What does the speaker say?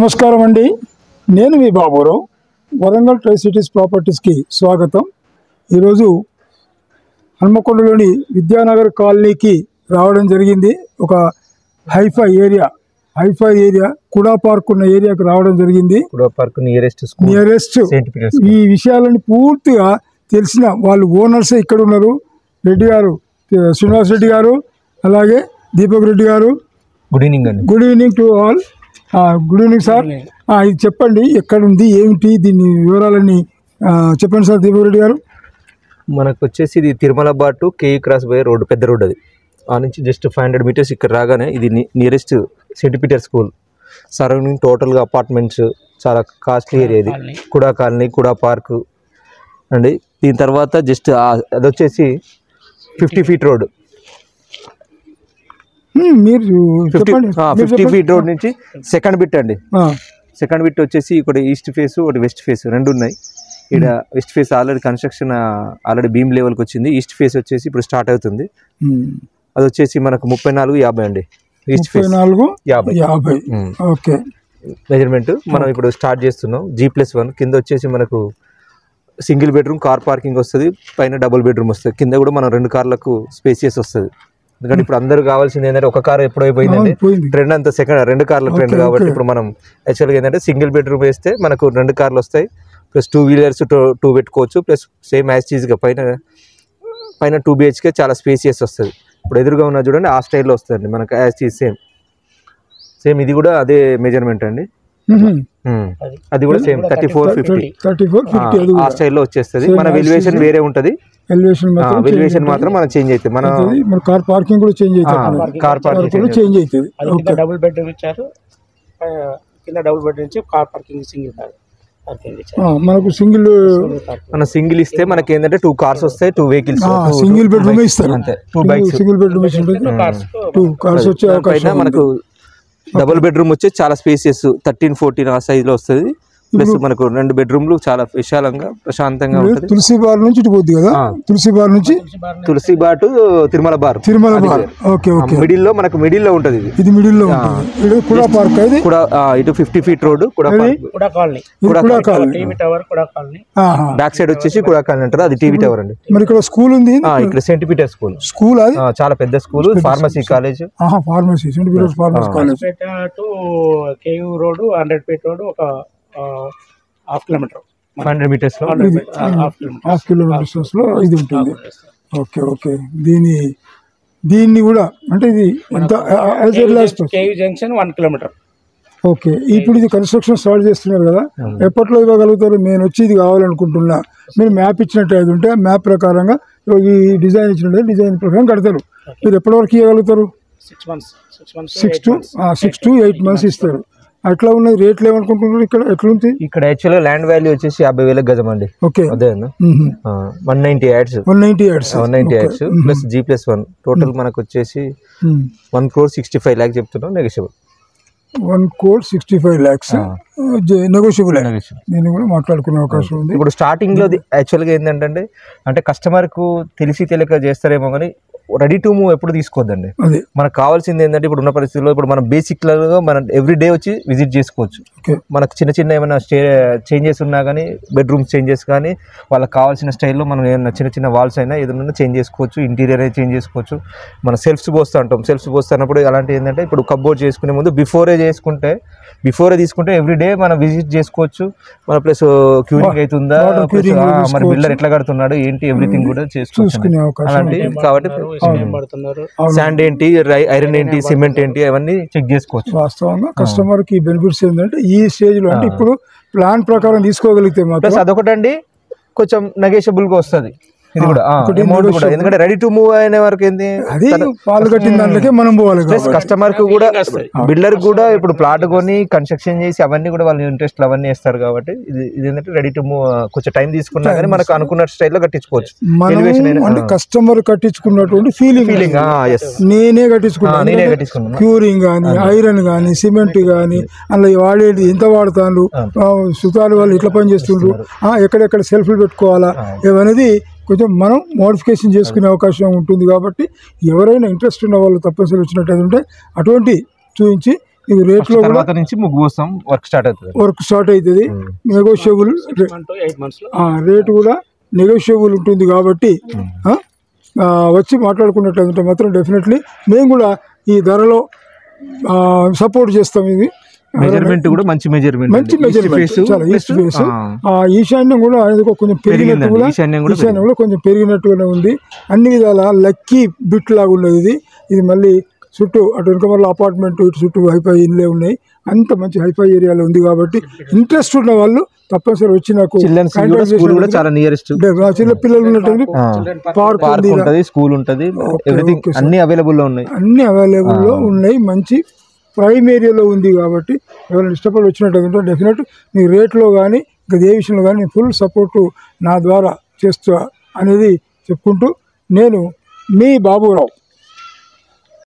నమస్కారం అండి, నేను మీ బాబురావు. వరంగల్ ట్రై సిటీస్ ప్రాపర్టీస్కి స్వాగతం. ఈరోజు హన్మకొండలోని విద్యానగర్ కాలనీకి రావడం జరిగింది. ఒక హైఫై ఏరియా కుడా పార్క్ ఉన్న ఏరియాకి రావడం జరిగింది. కుడా పార్క్ నియరెస్ట్ ఈ విషయాలను పూర్తిగా తెలిసిన వాళ్ళు ఓనర్సే ఇక్కడ ఉన్నారు. రెడ్డి గారు, శ్రీనివాస్ రెడ్డి గారు, అలాగే దీపక్ రెడ్డి గారు. గుడ్ ఈవినింగ్ అండి. Good evening to all. Good evening sir. ఇది చెప్పండి, ఎక్కడుంది, ఏమిటి, దీని వివరాలన్నీ చెప్పండి సార్ దీపక్ రెడ్డి గారు. మనకు వచ్చేసి ఇది తిరుమలాబాద్ టు కేయూ క్రాస్ పోయే రోడ్డు, పెద్ద రోడ్. అది ఆ నుంచి జస్ట్ 500 మీటర్స్ ఇక్కడ రాగానే ఇది nearest Saint Peter school. Surrounding టోటల్గా అపార్ట్మెంట్స్, చాలా కాస్ట్లీ ఏరియా ఇది. కుడా కాలనీ, కుడా పార్క్ అండి. దీని తర్వాత జస్ట్ అది వచ్చేసి 50 ఫీట్ రోడ్. మీరు 50 ఫీట్ రోడ్ నుంచి సెకండ్ బిట్ అండి. సెకండ్ బిట్ వచ్చేసి ఇక్కడ ఈస్ట్ ఫేస్, ఒకటి వెస్ట్ ఫేస్, రెండు ఉన్నాయి. ఇక్కడ west face already construction already beam లెవెల్కి వచ్చింది. ఈస్ట్ ఫేస్ వచ్చేసి ఇప్పుడు స్టార్ట్ అవుతుంది. అది వచ్చేసి మనకు 34-50 అండి. East face 34-50 okay measurement. మనం ఇప్పుడు స్టార్ట్ చేస్తున్నాం. G+1 కింద వచ్చేసి మనకు సింగిల్ బెడ్రూమ్, కార్ పార్కింగ్ వస్తుంది. పైన డబుల్ బెడ్రూమ్ వస్తుంది. కింద కూడా మనం 2 కార్లకు స్పేసియస్ వస్తుంది. ఎందుకంటే ఇప్పుడు అందరూ కావాల్సింది ఏంటంటే ఒక కార్ ఎప్పుడు అయిపోయిందండి, ట్రెండ్ అంతా సెకండ్ 2 కార్ల ట్రెండ్. కాబట్టి ఇప్పుడు మనం యాక్చువల్గా ఏంటంటే సింగిల్ బెడ్రూమ్ వేస్తే మనకు 2 కార్లు వస్తాయి, ప్లస్ 2 వీలర్స్ 2 పెట్టుకోవచ్చు. ప్లస్ సేమ్ యాజ్ చీజ్గా పైన 2 BHK చాలా స్పేసియస్ వస్తుంది. ఇప్పుడు ఎదురుగా ఉన్న చూడండి, ఆ స్టైల్లో వస్తుంది మనకు యాజ్ చీజ్ సేమ్ ఇది కూడా అదే మెజర్మెంట్ అండి. అది కూడా సేమ్ 34-50 ఆ స్టైల్లో వచ్చేస్తుంది. మన వెలివేషన్ వేరే ఉంటుంది. ఎలివేషన్ మాత్రం మనం చేంజ్ అవుతుంది. మన కార్ పార్కింగ్ కూడా చేంజ్ అవుతుంది. కార్ పార్కింగ్ కూడా చేంజ్ అవుతుంది. డబుల్ బెడ్రూమ్ ఇచ్చారు. కింద డబుల్ బెడ్రూమ్ ఇచ్చి car parking single car parking ఇచ్చారు. మనకు సింగిల్ ఇస్తే మనకి ఏంటంటే 2 కార్స్ వస్తాయి, 2 వెహికల్స్. సింగిల్ బెడ్రూమ్ ఇస్తారు అంతే. 2 బైక్స్ సింగిల్ బెడ్రూమ్ ఇచ్చి 2 కార్స్ వచ్చే అవకాశం. మనకు డబుల్ బెడ్రూమ్ వచ్చి చాలా స్పేసియస్ 13-14 ఆ సైజ్ లో వస్తుంది. ప్లస్ మనకు 2 బెడ్రూమ్లు చాలా విశాలంగా ప్రశాంతంగా ఉంటుంది. తులసి బార్ నుంచి ఇటు పోద్ది కదా, తులసి బార్ నుంచి Tulasi bar to Tirumala bar. Okay okay. Middle లో మనకు మిడిల్ లో ఉంటుంది. ఇది మిడిల్ లో ఉంటుంది. కుడా పార్క్ ఇది కూడా ఇటు 50 ఫీట్ రోడ్. కుడా కాలనీ టీవీ టవర్ కుడా కాలనీ. బ్యాక్ సైడ్ వచ్చేసి కుడా కాలనీ అంటారు. అది టీవీ టవర్ అండి. మరి ఇక్కడ స్కూల్ ఉంది. ఇక్కడ సెయింట్ పీటర్ స్కూల్ అది చాలా పెద్ద school. Pharmacy college. Pharmacy Saint Peter pharmacy college. To KU road 100 feet road ఒక హాఫ్ కిలోమీటర్ 100 మీటర్స్ లో హాఫ్ కిలోమీటర్స్ లో ఇది ఉంటుంది. Okay okay. దీన్ని కూడా అంటే ఇది కేయూ జంక్షన్ 1 కిలోమీటర్. ఓకే. ఇప్పుడు ఇది కన్స్ట్రక్షన్ స్టార్ట్ చేస్తున్నారు కదా, ఎప్పట్లో ఇవ్వగలుగుతారు? నేను వచ్చి ఇది కావాలనుకుంటున్నా, మీరు మ్యాప్ ఇచ్చినట్టు అయితే ఉంటే మ్యాప్ ప్రకారంగా ఈ డిజైన్ ఇచ్చినట్టు డిజైన్ ప్రకారం కడతారు. మీరు ఎప్పటి వరకు ఇవ్వగలుగుతారు? 6 to 8 మంత్స్ ఇస్తారు. అట్లా ఉన్నది. రేట్లు ఏమనుకుంటున్నారు ఇక్కడ? ఎట్లుంది ఇక్కడ? యాక్చువల్గా ల్యాండ్ వాల్యూ వచ్చేసి 50,000 గజం అండి. ఓకే. అదే 190 యాడ్స్ ప్లస్ G+1 టోటల్ మనకు వచ్చేసి 1,65 lakhs చెప్తున్నాం. Negotiable 1,65 lakhs negotiable. నేను కూడా మాట్లాడుకునే అవకాశం ఉంది. ఇప్పుడు స్టార్టింగ్ లో యాక్చువల్గా ఏంటంటే అంటే కస్టమర్ కు తెలిసి తెలియక చేస్తారేమో కానీ రెడీ టు మూవ్ ఎప్పుడు తీసుకోవద్దండి. మనకు కావాల్సింది ఏంటంటే ఇప్పుడు ఉన్న పరిస్థితుల్లో ఇప్పుడు మనం బేసిక్ గా మనం ఎవ్రీ డే వచ్చి విజిట్ చేసుకోవచ్చు. మనకు చిన్న ఏమైనా చేంజెస్ ఉన్నా కానీ, బెడ్రూమ్స్ చేంజెస్ కానీ, వాళ్ళకి కావాల్సిన స్టైల్లో మనం ఏమైనా చిన్న వాల్స్ అయినా ఏదైనా చేంజ్ చేసుకోవచ్చు. ఇంటీరియర్ అయితే చేంజ్ చేసుకోవచ్చు. మన సెల్ఫ్స్ పోస్తున్నప్పుడు అలాంటి ఏంటంటే ఇప్పుడు కప్బోర్డ్ చేసుకునే ముందు బిఫోరే తీసుకుంటే ఎవ్రీ డే మనం విజిట్ చేసుకోవచ్చు. మన ప్లస్ క్యూరింగ్ అవుతుందా, మరి బిల్డర్ ఎట్లా కడుతున్నాడు ఏంటి, ఎవ్రీథింగ్ కూడా చేసుకోవచ్చు. అలాంటి కాబట్టి శాండ్ ఏంటి, ఐరన్ ఏంటి, సిమెంట్ ఏంటి, అవన్నీ చెక్ చేసుకోవచ్చు. వాస్తవంగా కస్టమర్ కి బెనిఫిట్స్ ఏంటంటే ఈ స్టేజ్ లో అంటే ఇప్పుడు ప్లాన్ ప్రకారం తీసుకోగలిగితే ప్లస్ అదొకటండి కొంచెం నెగోషియబుల్ గా వస్తుంది. ఇది కూడా అమౌంట్ కూడా ఎందుకంటే రెడీ టు మూవ్ అయిన వరకు ఏంది పాలు కట్టిన దాంట్లోకే మనం పోవాలి. కస్టమర్ కు కూడా బిల్డర్ కూడా ఇప్పుడు ప్లాట్ కొని కన్స్ట్రక్షన్ చేసి అవన్నీ కూడా వాళ్ళ ఇంట్రెస్ట్ అవన్నీ వేస్తారు. కాబట్టి ఇది ఏంటంటే రెడీ టు మూవ్ కొంచెం టైం తీసుకున్నా కానీ మనకు అనుకున్న స్టైల్లో కట్టించుకోవచ్చు. కస్టమర్ కట్టించుకున్నటువంటి ఫీలింగ్ నేనే కట్టించుకున్నాను. క్యూరింగ్ కానీ, ఐరన్ కానీ, సిమెంట్ కానీ, అందులో వాడేది ఎంత వాడుతాను, సుతాలు వాళ్ళు ఎట్లా పని చేస్తుండ్రు, ఎక్కడెక్కడ సెల్ఫ్లు పెట్టుకోవాలా, ఇవనేది కొంచెం మనం మోడిఫికేషన్ చేసుకునే అవకాశం ఉంటుంది. కాబట్టి ఎవరైనా ఇంట్రెస్ట్ ఉన్న వాళ్ళు తప్పనిసరి వచ్చినట్టు ఉంటే అటువంటి చూపించి మీకు రేట్లో కూడా తర్వాత నుంచి ముగ్గు కోసం వర్క్ స్టార్ట్ అవుతుంది. నెగోషియబుల్ రేటు కూడా నెగోషియబుల్ ఉంటుంది కాబట్టి వచ్చి మాట్లాడుకున్నట్లయితే మాత్రం డెఫినెట్లీ మేము కూడా ఈ ధరలో సపోర్ట్ చేస్తాం. ఇది మెజర్మెంట్ కూడా మంచి మెజర్మెంట్ చాలా ఈస్ట్ ఫేస్. ఈశాన్యం కూడా కొంచెం పెరిగినట్టుగా కొంచెం పెరిగినట్టుగానే ఉంది. అన్ని విధాల లక్కీ బిట్ లాగా ఉన్నది ఇది. మళ్ళీ చుట్టూ అటు వెనుక మళ్ళీ అపార్ట్మెంట్ ఇటు చుట్టూ హైఫై ఇళ్ళే ఉన్నాయి. అంత మంచి హైఫై ఏరియాలో ఉంది కాబట్టి ఇంట్రెస్ట్ ఉన్న వాళ్ళు తప్పనిసరి వచ్చి నాకు చిన్న పిల్లలు ఉన్నట్టు పార్క్ ఉంటుంది, స్కూల్ ఉంటుంది, అన్ని అవైలబుల్ లో ఉన్నాయి. మంచి ప్రైమ్ ఏరియాలో ఉంది కాబట్టి ఎవరైనా ఇష్టపడి వచ్చినట్టు డెఫినెట్ మీ రేట్లో కానీ ఇంకా ఏ విషయంలో కానీ ఫుల్ సపోర్టు నా ద్వారా చేస్తా అనేది చెప్పుకుంటూ నేను మీ బాబురావు.